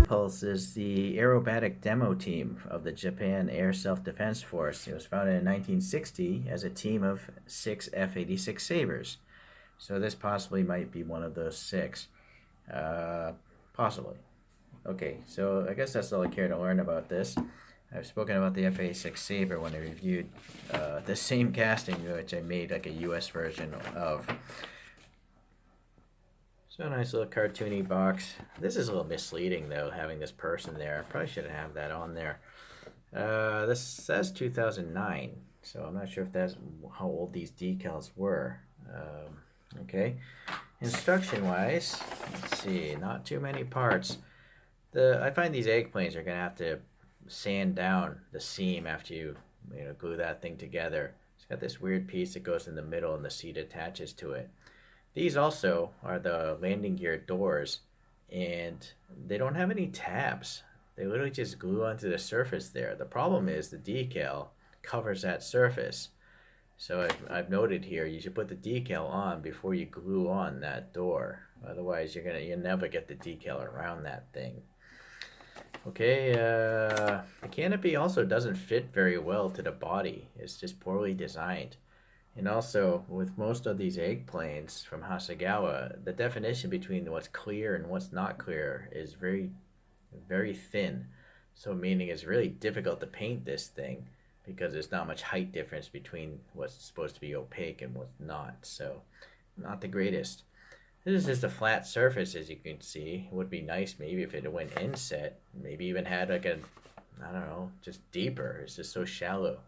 Impulse is the aerobatic demo team of the Japan Air Self-Defense Force. It was founded in 1960 as a team of 6 F-86 Sabres. So this possibly might be one of those 6. Possibly. Okay, so I guess that's all I care to learn about this. I've spoken about the F-86 Sabre when I reviewed the same casting, which I made like a US version of. So a nice little cartoony box. This is a little misleading though, having this person there. I probably shouldn't have that on there. This says 2009, so I'm not sure if that's how old these decals were. Okay, instruction-wise, let's see, not too many parts. I find these egg planes are gonna have to sand down the seam after you glue that thing together. It's got this weird piece that goes in the middle and the seat attaches to it. These also are the landing gear doors, and they don't have any tabs. They literally just glue onto the surface there. The problem is the decal covers that surface. So I've noted here, you should put the decal on before you glue on that door. Otherwise, you'll never get the decal around that thing. Okay, the canopy also doesn't fit very well to the body. It's just poorly designed. And also, with most of these egg planes from Hasegawa, the definition between what's clear and what's not clear is very, very thin. So meaning it's really difficult to paint this thing because there's not much height difference between what's supposed to be opaque and what's not. So not the greatest. This is just a flat surface, as you can see. It would be nice maybe if it went inset, maybe even had like a, I don't know, just deeper. It's just so shallow.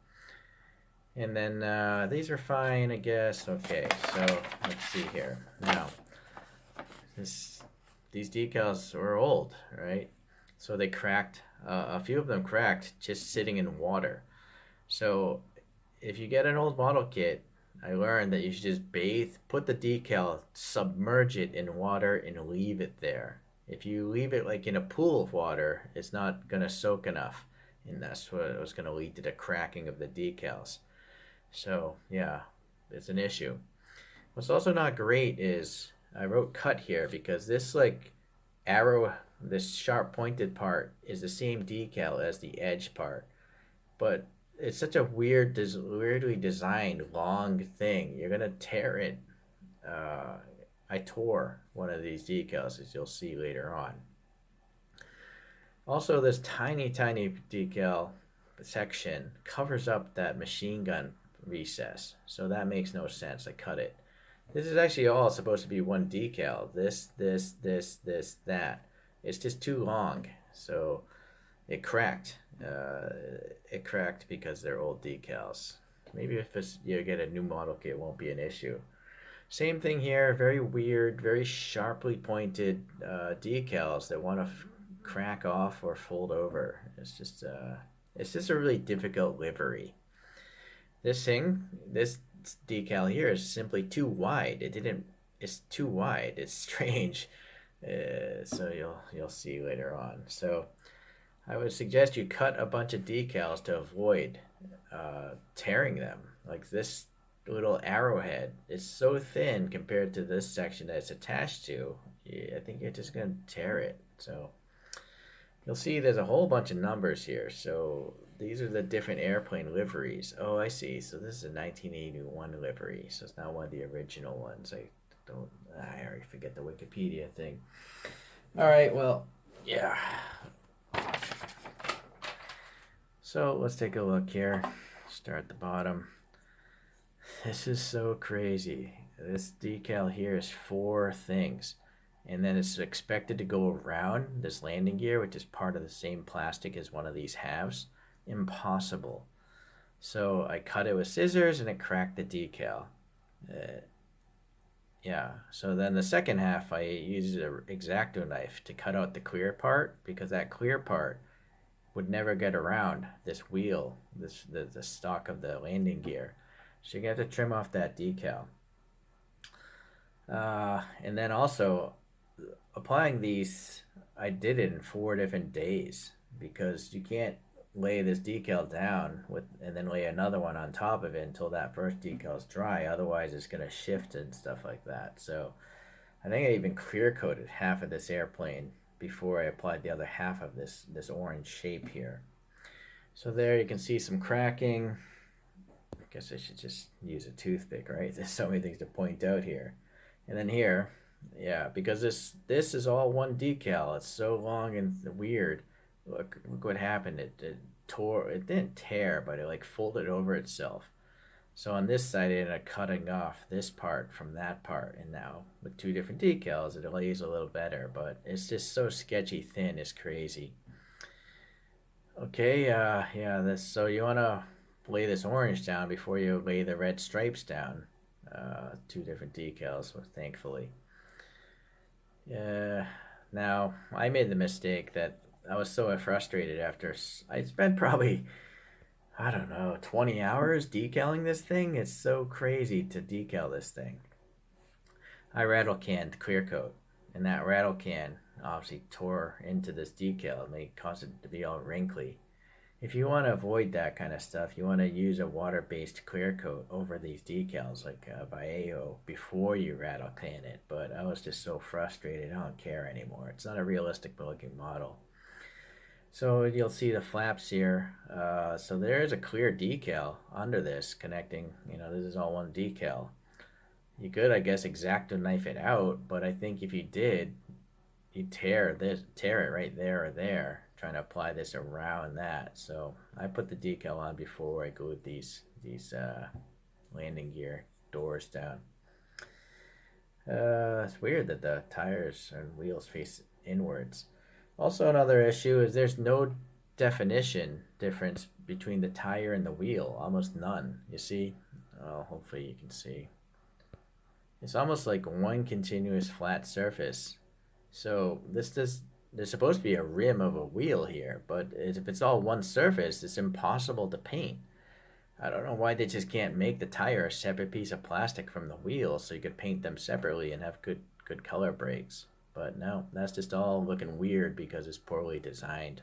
And then these are fine, I guess. Okay, so let's see here. Now, these decals are old, right? So they cracked. A few of them cracked just sitting in water. So if you get an old model kit, I learned that you should just put the decal, submerge it in water, and leave it there. If you leave it like in a pool of water, it's not going to soak enough. And that's what was going to lead to the cracking of the decals. So yeah, it's an issue. What's also not great is I wrote cut here because this like arrow, this sharp pointed part is the same decal as the edge part, but it's such a weirdly designed long thing. You're gonna tear it. I tore one of these decals, as you'll see later on. Also, this tiny decal section covers up that machine gun recess, so that makes no sense. I cut it. This is actually all supposed to be one decal. This, that. It's just too long, so it cracked. It cracked because they're old decals. Maybe if you get a new model kit, it won't be an issue. Same thing here. Very weird, very sharply pointed decals that want to crack off or fold over. It's just a really difficult livery. This decal here is simply too wide. It's too wide. It's strange. So you'll see later on. So I would suggest you cut a bunch of decals to avoid tearing them. Like this little arrowhead is so thin compared to this section that it's attached to. I think you're just going to tear it. So you'll see there's a whole bunch of numbers here. So these are the different airplane liveries. Oh, I see. So this is a 1981 livery. So it's not one of the original ones. I already forget the Wikipedia thing. All right, well, yeah. So let's take a look here. Start at the bottom. This is so crazy. This decal here is 4 things. And then it's expected to go around this landing gear, which is part of the same plastic as one of these halves. Impossible. So I cut it with scissors and it cracked the decal. Yeah, so then the second half I used an X-Acto knife to cut out the clear part, because that clear part would never get around this wheel, the stock of the landing gear. So you have to trim off that decal. And then also applying these, I did it in 4 different days, because you can't lay this decal down and then lay another one on top of it until that first decal is dry. Otherwise it's going to shift and stuff like that. So I think I even clear coated half of this airplane before I applied the other half of this orange shape here. So there you can see some cracking. I guess I should just use a toothpick, right? There's so many things to point out here. And then here, yeah, because this is all one decal. It's so long and weird. Look what happened. It tore. It didn't tear, but it like folded over itself. So on this side, I ended up cutting off this part from that part, and now with two different decals, it lays a little better. But it's just so sketchy thin. It's crazy. Okay, yeah. This. So you wanna lay this orange down before you lay the red stripes down. Two different decals, thankfully. Yeah. Now I made the mistake that I was so frustrated after I spent probably, I don't know, 20 hours decaling this thing. It's so crazy to decal this thing. I rattle canned clear coat, and that rattle can obviously tore into this decal and may cause it to be all wrinkly. If you want to avoid that kind of stuff, you want to use a water-based clear coat over these decals like Vallejo before you rattle can it. But I was just so frustrated, I don't care anymore. It's not a realistic looking model. So you'll see the flaps here. So there is a clear decal under this connecting. This is all one decal. You could, I guess, X-Acto knife it out, but I think if you did, you tear it right there or there, trying to apply this around that. So I put the decal on before I glued these landing gear doors down. It's weird that the tires and wheels face inwards. Also, another issue is there's no definition difference between the tire and the wheel, almost none. You see? Oh, hopefully you can see. It's almost like one continuous flat surface. So there's supposed to be a rim of a wheel here, but if it's all one surface, it's impossible to paint. I don't know why they just can't make the tire a separate piece of plastic from the wheel so you could paint them separately and have good color breaks. But no, that's just all looking weird because it's poorly designed.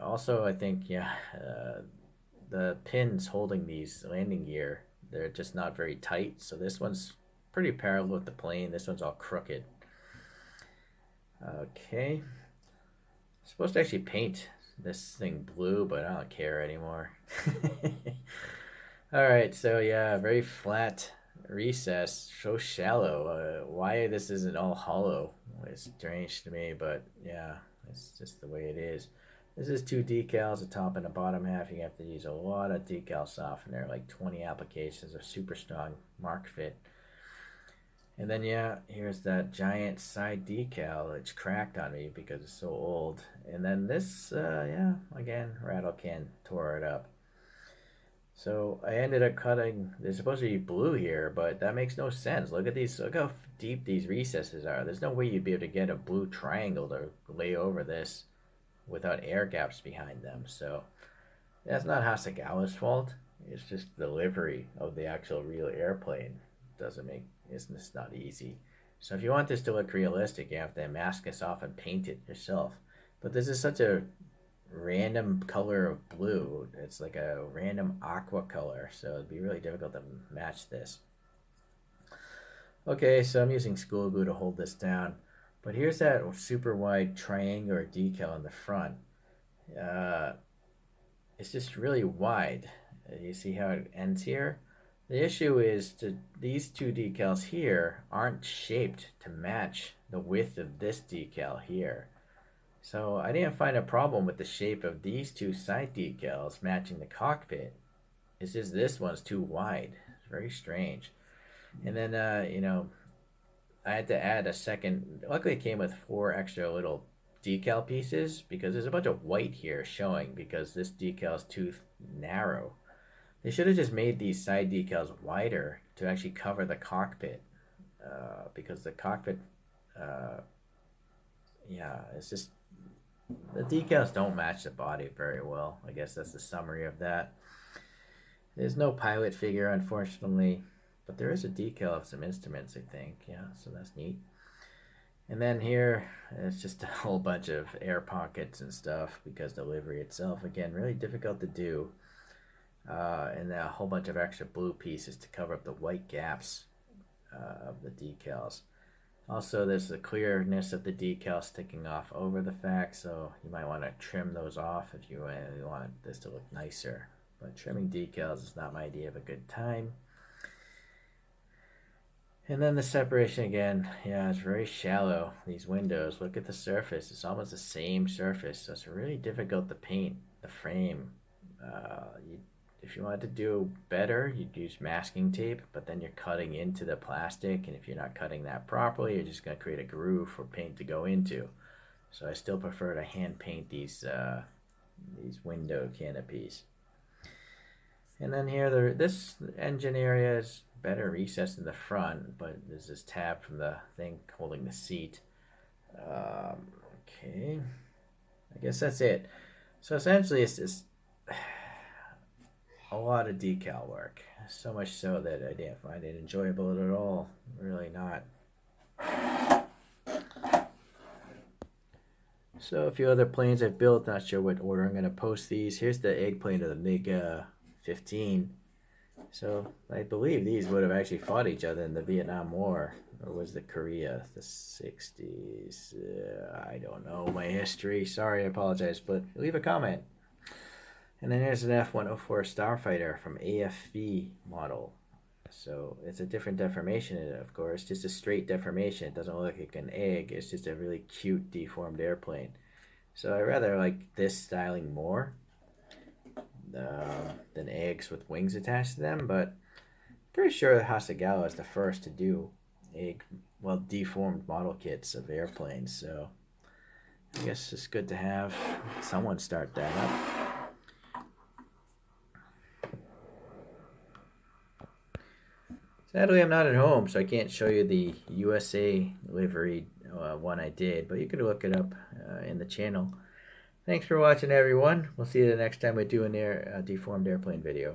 Also, I think, yeah, the pins holding these landing gear, they're just not very tight. So this one's pretty parallel with the plane. This one's all crooked. Okay. I'm supposed to actually paint this thing blue, but I don't care anymore. Alright, so yeah, very flat recess, so shallow. Why this isn't all hollow is strange to me, but yeah, it's just the way it is. This is two decals, the top and the bottom half. You have to use a lot of decal softener, like 20 applications of super strong mark fit. And then yeah, here's that giant side decal. It's cracked on me because it's so old. And then this, yeah, again, rattle can tore it up. So I ended up cutting, there's supposed to be blue here, but that makes no sense. Look at these, look how deep these recesses are. There's no way you'd be able to get a blue triangle to lay over this without air gaps behind them. So that's not Hasegawa's fault. It's just the delivery of the actual real airplane doesn't make, it's just not easy. So if you want this to look realistic, you have to mask this off and paint it yourself. But this is such a random color of blue. It's like a random aqua color, so it'd be really difficult to match this. Okay, so I'm using school glue to hold this down, but here's that super wide triangular decal in the front. It's just really wide. You see how it ends here? The issue is these two decals here aren't shaped to match the width of this decal here. So I didn't find a problem with the shape of these two side decals matching the cockpit. It's just this one's too wide. It's very strange. And then, I had to add a second. Luckily, it came with 4 extra little decal pieces because there's a bunch of white here showing because this decal is too narrow. They should have just made these side decals wider to actually cover the cockpit because the cockpit, yeah, it's just the decals don't match the body very well. I guess that's the summary of that. There's no pilot figure, unfortunately, but there is a decal of some instruments, I think. Yeah, so that's neat. And then here, it's just a whole bunch of air pockets and stuff because the livery itself, again, really difficult to do. And then a whole bunch of extra blue pieces to cover up the white gaps of the decals. Also, there's the clearness of the decal sticking off over the fact, so you might want to trim those off if you want this to look nicer. But trimming decals is not my idea of a good time. And then the separation again, yeah, it's very shallow, these windows. Look at the surface, it's almost the same surface, so it's really difficult to paint the frame. If you wanted to do better, you'd use masking tape, but then you're cutting into the plastic, and if you're not cutting that properly, you're just going to create a groove for paint to go into. So I still prefer to hand paint these window canopies. And then here, this engine area is better recessed in the front, but there's this tab from the thing holding the seat. Okay, I guess that's it. So essentially, it's just a lot of decal work. So much so that I didn't find it enjoyable at all. Really not. So a few other planes I've built. Not sure what order I'm going to post these. Here's the eggplane of the MiG-15. So I believe these would have actually fought each other in the Vietnam War. Or was the Korea, the 60s? I don't know my history. Sorry, I apologize, but leave a comment. And then there's an F-104 Starfighter from AFV model. So it's a different deformation, of course, just a straight deformation. It doesn't look like an egg. It's just a really cute deformed airplane. So I rather like this styling more than eggs with wings attached to them, but pretty sure Hasegawa is the first to do deformed model kits of airplanes. So I guess it's good to have someone start that up. Sadly, I'm not at home, so I can't show you the USA livery one I did, but you can look it up in the channel. Thanks for watching, everyone. We'll see you the next time we do a deformed airplane video.